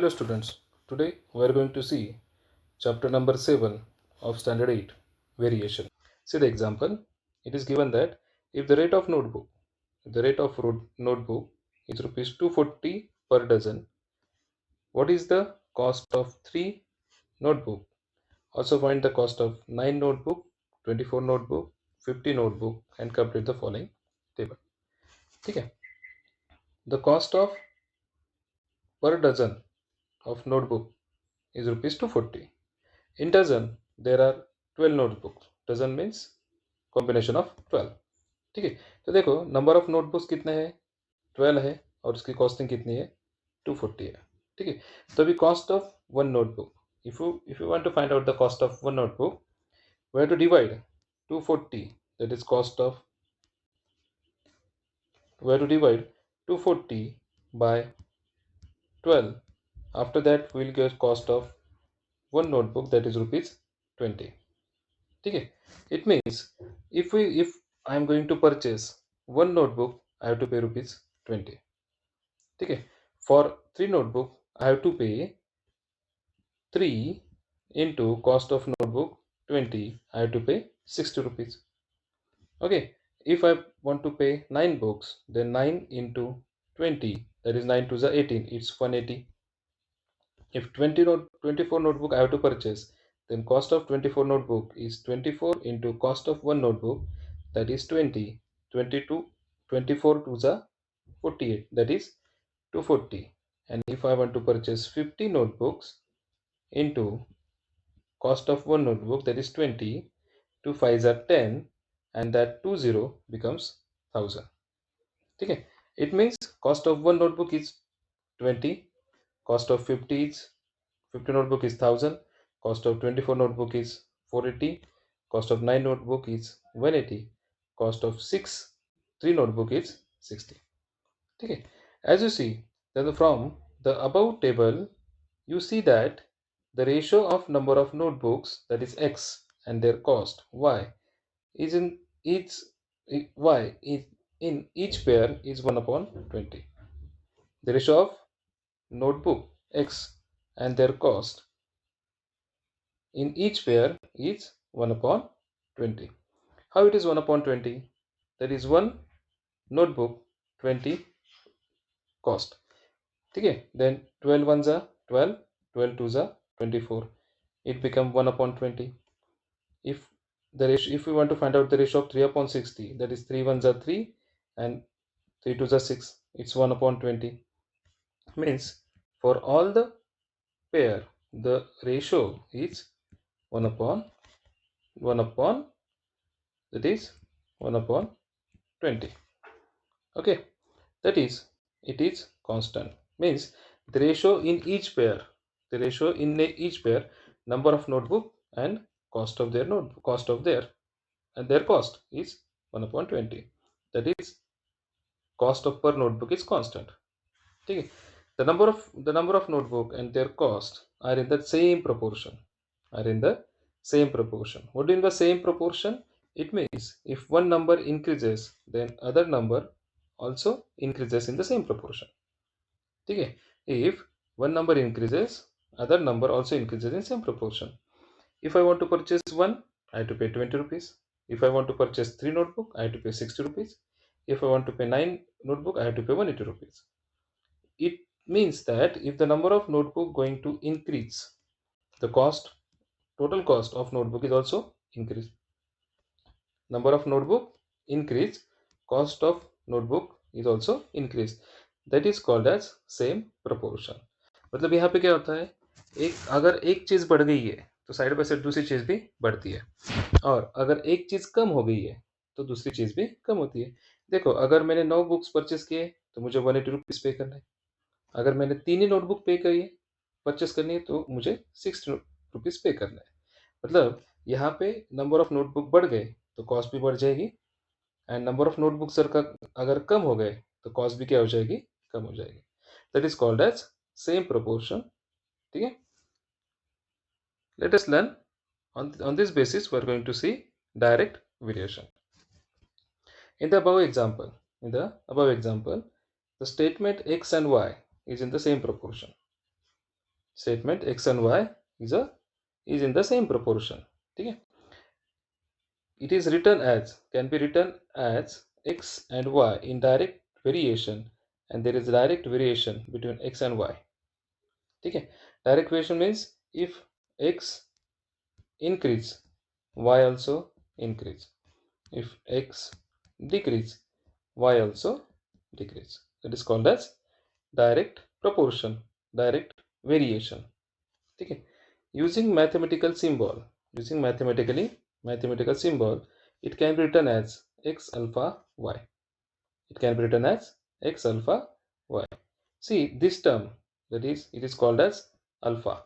Hello students, today we are going to see chapter number 7 of standard 8 variation. See the example. It is given that if the rate of notebook is rupees 240 per dozen, what is the cost of 3 notebook? Also find the cost of 9 notebook, 24 notebook, 50 notebook and complete the following table. Okay. The cost of per dozen of notebook is rupees 240. In dozen there are 12 notebooks. dozen means combination of 12. ठीक है, तो देखो number of notebooks कितने हैं, 12 है और उसकी costing कितनी है, 240 है. ठीक है, तो अभी cost of one notebook, if you want to find out the cost of one notebook, we have to divide 240, that is cost of, we have to divide 240 by 12. After that we will get cost of one notebook, that is rupees 20. ठीक है, it means if I am going to purchase one notebook, I have to pay rupees 20. ठीक है, for 3 notebook I have to pay 3 into cost of notebook 20, I have to pay 60 rupees. Okay, if I want to pay 9 books, then 9 into 20, that is 9 to the 18, it's 180. If 24 notebook I have to purchase, then cost of 24 notebook is 24 into cost of one notebook, that is 20. 22 24 to the 48, that is 240. And if I want to purchase 50 notebooks into cost of one notebook, that is 20, 2 5s are 10, and that 20 becomes 1000. Okay, it means cost of one notebook is 20, cost of 50 notebook is 1000, cost of 24 notebook is 480, cost of 9 notebook is 180, cost of 3 notebook is 60. Okay, as you see that from the above table, you see that the ratio of number of notebooks, that is x, and their cost y, is in each y is in each pair is 1 upon 20. The ratio of notebook x and their cost in each pair is 1 upon 20. How it is 1 upon 20? That is 1 notebook 20 cost. Okay, then 12 ones are 12, 12 twos are 24. It become 1 upon 20. If the ratio, if we want to find out the ratio of 3 upon 60, that is 3 ones are 3 and 3 twos are 6. It's 1 upon 20. Means for all the pair, the ratio is 1 upon 1 upon, that is 1 upon 20. Okay, that is, it is constant. Means the ratio in each pair, number of notebook and cost of their notebook, cost of their, and their cost is 1 upon 20. That is, cost of per notebook is constant. Okay, the number of notebook and their cost are in the same proportion, What do you mean by same proportion? It means if one number increases, then other number also increases in the same proportion. Okay, if one number increases, other number also increases in same proportion. If I want to purchase one, I have to pay 20 rupees. If I want to purchase 3 notebook, I have to pay 60 rupees. If I want to pay 9 notebook, I have to pay 180 rupees. It means that if the number of notebook going to increase, the total cost of notebook is also increase. Number of notebook increase, cost of notebook is also increased. That is called as same proportion. मतलब यहाँ पे क्या होता है, अगर एक चीज बढ़ गई है तो साइड बाय साइड दूसरी चीज भी बढ़ती है, और अगर एक चीज कम हो गई है तो दूसरी चीज भी कम होती है. देखो, अगर मैंने 9 बुक्स परचेस किए तो मुझे 180 रुपीज पे करना है. अगर मैंने 3 ही नोटबुक पे करी है, परचेस करनी है, तो मुझे 60 रुपीज पे करना है. मतलब यहाँ पे नंबर ऑफ नोटबुक बढ़ गए तो कॉस्ट भी बढ़ जाएगी, and number of notebook sir का अगर कम हो गए तो कॉस्ट भी क्या हो जाएगी, कम हो जाएगी. That is called as same proportion. ठीक है, let us learn on this basis we are going to see direct variation. In the above example, the statement x and y is in the same proportion. statement x and y is in the same proportion. ठीक है, it is written as, can be written as x and y in direct variation, and there is direct variation between x and y. ठीक है, direct variation means if x increase, y also increase. If x decrease, y also decrease. That is called as direct proportion, direct variation. ठीक है, using mathematical symbol, using mathematical symbol, it can be written as x alpha y. It can be written as x alpha y. See this term, that is, it is called as alpha.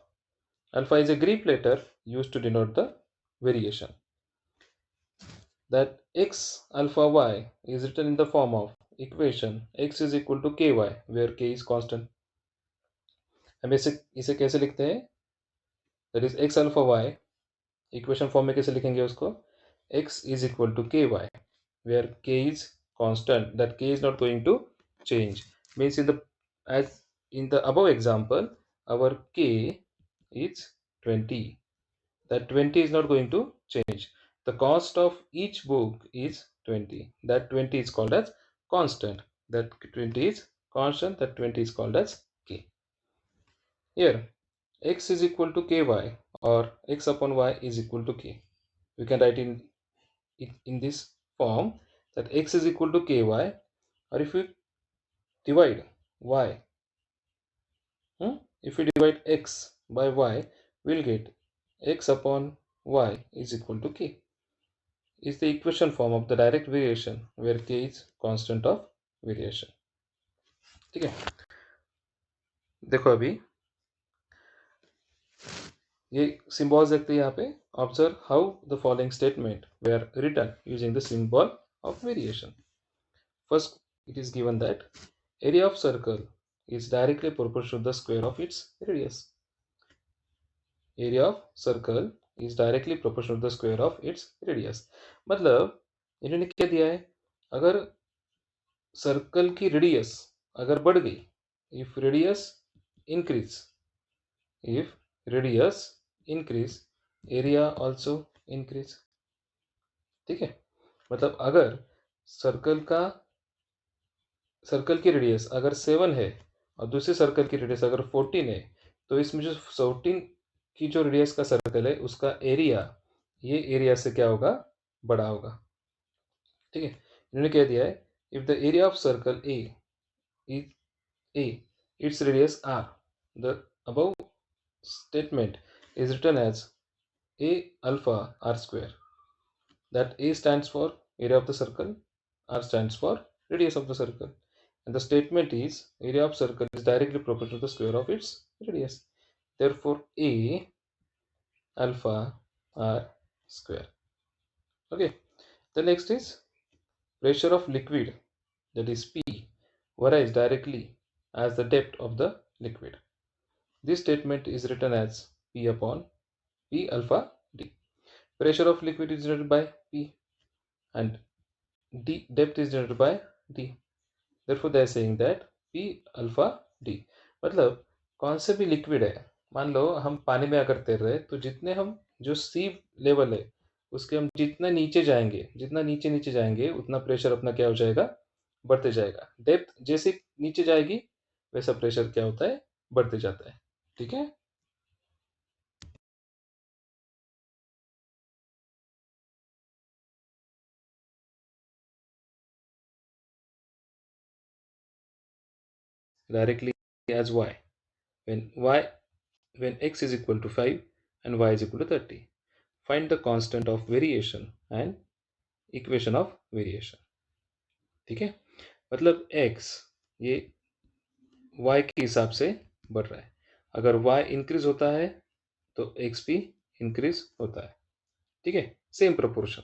Alpha is a Greek letter used to denote the variation. That x alpha y is written in the form of equation x is equal to ky, where k is constant. हम इसे कैसे लिखते हैं? That is x alpha y, equation form में कैसे लिखेंगे उसको? x is equal to ky, where k is constant, that k is not going to change. Means in the above example, our k is 20. That 20 is not going to change. The cost of each book is 20. That 20 is called as constant. That 20 is constant. That 20 is called as k. Here x is equal to ky, or x upon y is equal to k. We can write in this form, that x is equal to ky, or if we divide y, if we divide x by y, we'll get x upon y is equal to k. Is the equation form of the direct variation, where k is constant of variation. ठीक है, देखो अभी ये symbols देखते हैं यहाँ पे. Observe how the following statement were written using the symbol of variation. First, it is given that area of circle is directly proportional to the square of its radius. Area of circle is directly proportional to the square of its radius. मतलब इन्होंने क्या दिया है, अगर circle की radius अगर बढ़ गई, if radius increase, if radius increase, area also increase. ठीक है, मतलब अगर सर्कल की रेडियस अगर 7 है और दूसरे सर्कल की रेडियस अगर 14 है, तो इसमें जो 14 की जो रेडियस का सर्कल है उसका एरिया ये एरिया से क्या होगा, बड़ा होगा. ठीक है, इन्होंने क्या दिया है, if the area of circle A, its radius r, the above statement is written as a alpha r square. That a stands for area of the circle, r stands for radius of the circle, and the statement is area of circle is directly proportional to the square of its radius. Therefore a alpha r square. Okay, the next is pressure of liquid, that is P, varies directly as the depth of the liquid. This statement is written as P upon P alpha D. Pressure of liquid is denoted by P and D depth is denoted by D. Therefore they are saying that P alpha D. मतलब कौन से भी liquid है, मान लो हम पानी में अगर तैर रहे, तो जितने हम जो सी लेवल है उसके हम जितना नीचे जाएंगे, जितना नीचे नीचे जाएंगे उतना प्रेशर अपना क्या हो जाएगा, बढ़ते जाएगा. डेप्थ जैसे नीचे जाएगी वैसा प्रेशर क्या होता है, बढ़ते जाता है. ठीक है, directly as y, when x is equal to 5 and y is equal to 30. Find the constant of variation and equation of variation. ठीक है, मतलब x ये y के हिसाब से बढ़ रहा है. अगर y इंक्रीज होता है तो x भी इंक्रीज होता है. ठीक है, सेम प्रोपोर्शन,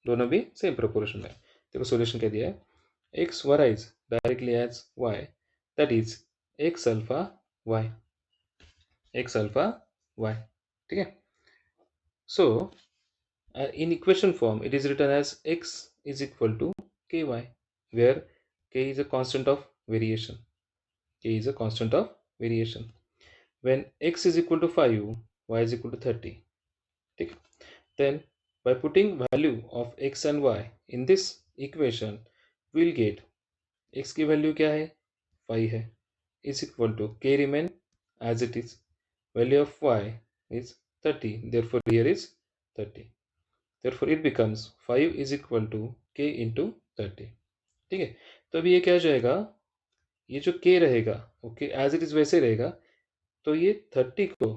दोनों भी सेम प्रोपोर्शन में. देखो सॉल्यूशन क्या दिया है, x varies directly as y, that is x alpha y, x alpha y. ठीक है, so in equation form it is written as x is equal to ky, where k is a constant of variation, k is a constant of variation. when x is equal to 5, y is equal to 30. ठीक, then by putting value of x and y in this equation, we'll get x की value क्या है, 5 है, is equal to k remain as it is, value of y is 30, therefore here is 30, therefore it becomes 5 is equal to k into 30. ठीक है, तो अभी ये क्या हो जाएगा, ये जो k रहेगा ओके एज इट इज वैसे रहेगा, तो ये 30 को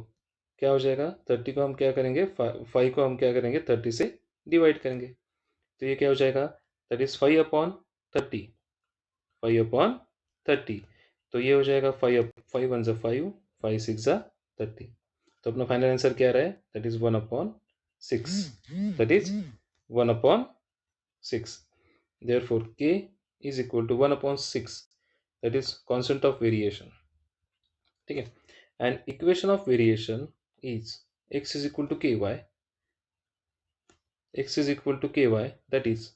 क्या हो जाएगा, 30 को हम क्या करेंगे, 5 को हम क्या करेंगे 30 से डिवाइड करेंगे, तो ये क्या हो जाएगा, दैट इज 5 अपॉन 30, 5 अपॉन 30, तो ये हो जाएगा 5 5 वन ज़ा 5, 5 6 ज़ा 30, तो अपना फाइनल आंसर क्या रहा है, that is 1 upon 6, that is 1 upon 6, therefore k is equal to 1 upon 6, that is constant of variation. ठीक है, and equation of variation is x is equal to ky, x is equal to ky, that is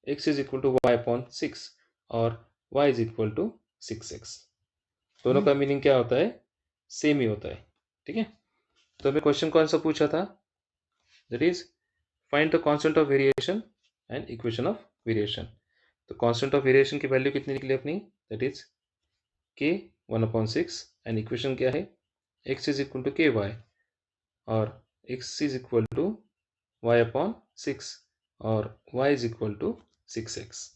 x is equal to y upon 6 और y is equal to 6x, दोनों का meaning क्या होता है, same ही होता है. ठीक है, तो हमें क्वेश्चन कौन सा पूछा था, that is find the constant of variation and equation of variation. तो कांस्टेंट ऑफ वेरिएशन की वैल्यू कितनी निकली अपनी, that is k 1 upon 6 and equation क्या है, x is equal to ky और x is equal to y upon 6 और y is equal to 6x.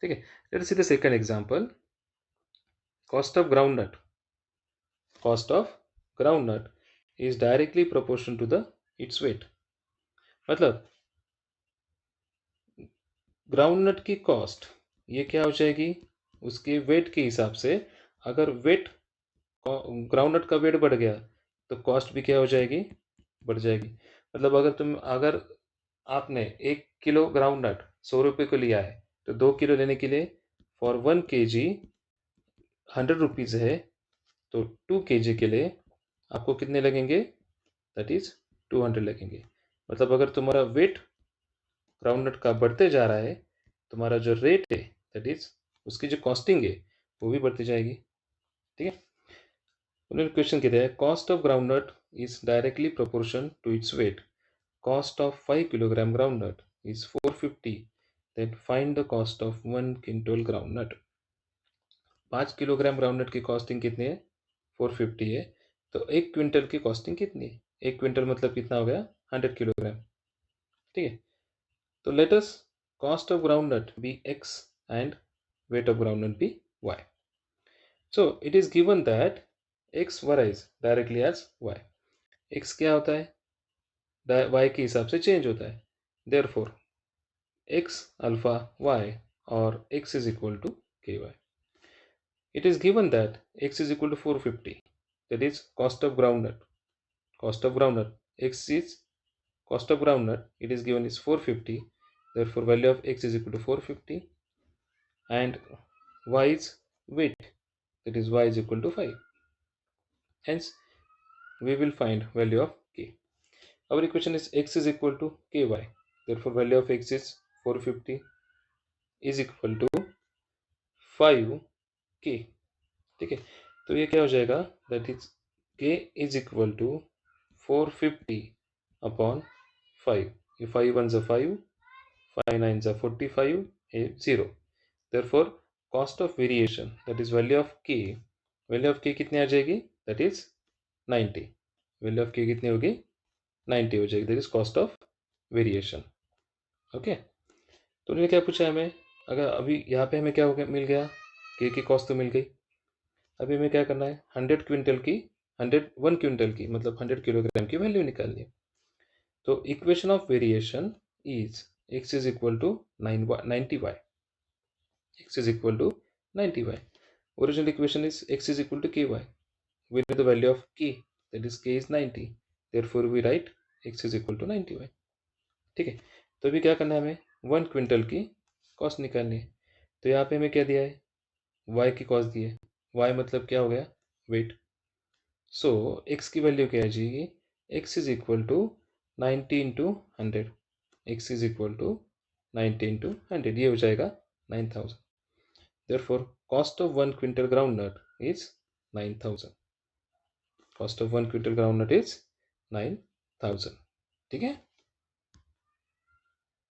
ठीक है, let us see the second example. Cost of groundnut, cost of groundnut is directly proportional to the its weight. मतलब groundnut की cost ये क्या हो जाएगी, उसके वेट के हिसाब से, अगर वेट ग्राउंडनट का वेट बढ़ गया तो कॉस्ट भी क्या हो जाएगी, बढ़ जाएगी. मतलब अगर आपने 1 किलो ग्राउंडनट 100 रुपये को लिया है, तो 2 किलो लेने के लिए फॉर 1 kg 100 रुपीज़ है, तो 2 kg के लिए आपको कितने लगेंगे, दैट इज 200 लगेंगे. मतलब अगर तुम्हारा वेट ग्राउंडनट का बढ़ते जा रहा है, तुम्हारा जो रेट है दैट इज उसकी जो कॉस्टिंग है वो भी बढ़ती जाएगी. ठीक है, उन्होंने क्वेश्चन कहते हैं cost of groundnut is directly proportion to its weight. Cost of 5 kilogram groundnut is 450, then find the cost of 1 quintal groundnut. 5 kilogram groundnut की कॉस्टिंग कितनी है, 450 है, तो 1 क्विंटल की कॉस्टिंग कितनी है, 1 क्विंटल मतलब कितना हो गया, 100 किलोग्राम. ठीक है, तो let us cost of groundnut be x and weight of groundnut be y. So it is given that x varies directly as y. x क्या होता है, y के हिसाब से चेंज होता है, therefore x alpha y और x is equal to ky. It is given that x is equal to 450, that is cost of groundnut. Cost of groundnut, x is cost of groundnut, it is given is 450, therefore value of x is equal to 450 and y is weight, that is y is equal to 5, hence we will find value of k. Our equation is x is equal to ky, therefore value of x is 450 is equal to 5k. ठीक है, तो ये क्या हो जाएगा, that is k is equal to 450 upon 5, ये 5 one ज़ा 5, 5 9 ज़ा 45, 0, therefore cost of variation, that is value of k कितनी आ जाएगी, that is 90, value of k कितनी होगी, 90 हो जाएगी, that is cost of variation. Okay, तो उन्होंने क्या पूछा हमें, अगर अभी यहाँ पे हमें क्या हो गया, मिल गया k की कॉस्ट तो मिल गई, अभी हमें क्या करना है, 100 क्विंटल की 1 क्विंटल की मतलब 100 किलोग्राम की वैल्यू निकालनी है. तो equation of variation is x is equal to 90y, x is equal to 90y. Original equation is x is equal to ky. We know the value of k, that is k is 90. Therefore we write x is equal to 90y. ठीक है, तो अभी क्या करना है, हमें 1 quintal की cost निकालनी है. तो यहाँ पे हमें क्या दिया है, y की कॉस्ट दी है, y मतलब क्या हो गया, वेट. सो x की वैल्यू क्या आ जाएगी, x is equal to 90 into 100, x is equal to 90 into 100, ये हो जाएगा 9000. Therefore, cost of 1 quintal groundnut is 9000. Cost of 1 quintal groundnut is 9,000. ठीक है.